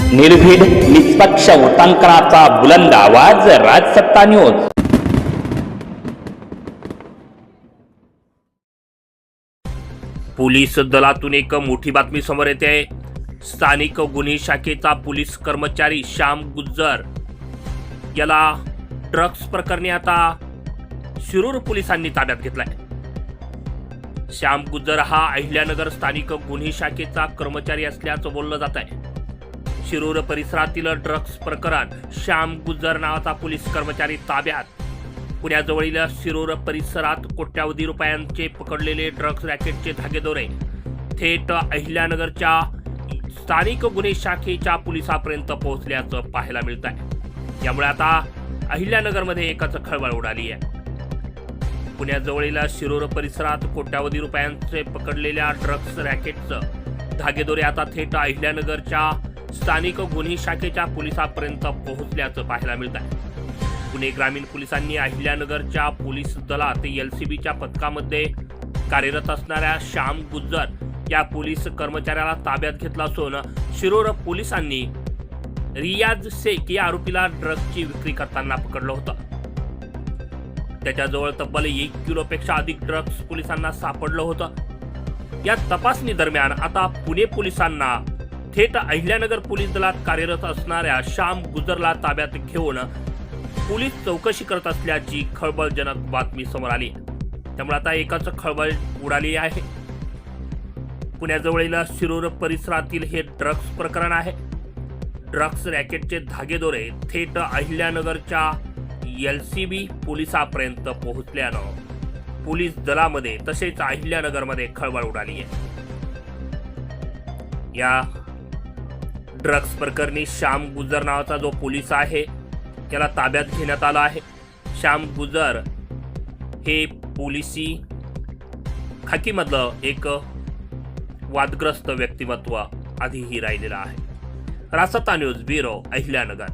निर्भीड निष्पक्ष वृत्तांकनाचा बुलंद आवाज राजसत्ता न्यूज। पोलीस दलातून एक मोठी बातमी समोर येते आहे। स्थानिक गुन्हे शाखेचा पोलीस कर्मचारी श्याम गुज्जर याला ड्रग्ज प्रकरणी आता शिरूर पोलिसांनी ताब्यात घेतलाय। श्याम गुज्जर हा अहिल्यानगर स्थानिक गुन्हे शाखेचा कर्मचारी असल्याचं बोललं जात आहे। शिरूर परिसरातील ड्रग्ज प्रकरण श्याम गुज्जर नावाचा पोलीस कर्मचारी ताब्यात। पुण्याजवळील शिरूर परिसरात कोट्यावधी रुपयांचे पकडलेले ड्रग्ज रॅकेटचे धागेदोरे थेट अहिल्यानगरच्या स्थानिक गुन्हे शाखेच्या पोलिसांपर्यंत पोहोचल्याचं पाहायला मिळत आहे। यामुळे आता अहिल्यानगरमध्ये एकाच खळबळ उडाली आहे। पुण्याजवळील शिरूर परिसरात कोट्यावधी रुपयांचे पकडलेल्या ड्रग्ज रॅकेटचं धागेदोरे आता थेट अहिल्यानगरच्या स्थानिक गुन्हे शाखेच्या पोलिसांपर्यंत पोहोचल्याचं पाहायला मिळत आहे। पुणे ग्रामीण पोलिसांनी अहिल्यानगरच्या पोलीस दलात LCBच्या पथकामध्ये कार्यरत असणाऱ्या श्याम गुज्जर या पोलीस कर्मचाऱ्याला ताब्यात घेतला असून शिरूर पोलिसांनी रियाज शेख या आरोपीला ड्रग्जची विक्री करताना पकडलं होतं। त्याच्याजवळ तब्बल 1 किलोपेक्षा अधिक ड्रग्ज पोलिसांना सापडलं होतं। या तपासणी दरम्यान आता पुणे पोलिसांना थेट अहिल्यानगर पोलीस दलात कार्यरत असणाऱ्या श्याम गुज्जरला ताब्यात घेऊन पोलीस चौकशी करत असल्याची खळबळजनक बातमी समोर आली। त्यामुळे आता एकाच खळबळ उडाली आहे। पुण्याजवळील शिरूर परिसरातील हे ड्रग्ज प्रकरण आहे। ड्रग्ज रॅकेटचे धागेदोरे थेट अहिल्यानगरच्या LCB पोलिसांपर्यंत पोहोचल्यानं पोलीस दलामध्ये तसेच अहिल्यानगरमध्ये खळबळ उडाली आहे। या ड्रग्ज प्रकरणी श्याम गुज्जर नावाचा जो पोलीस आहे त्याला ताब्यात घेण्यात आला आहे। श्याम गुज्जर हे पोलिसी खाकीमधलं एक वादग्रस्त व्यक्तिमत्व आधीही राहिलेलं आहे। राजसत्ता न्यूज ब्युरो, अहिल्यानगर।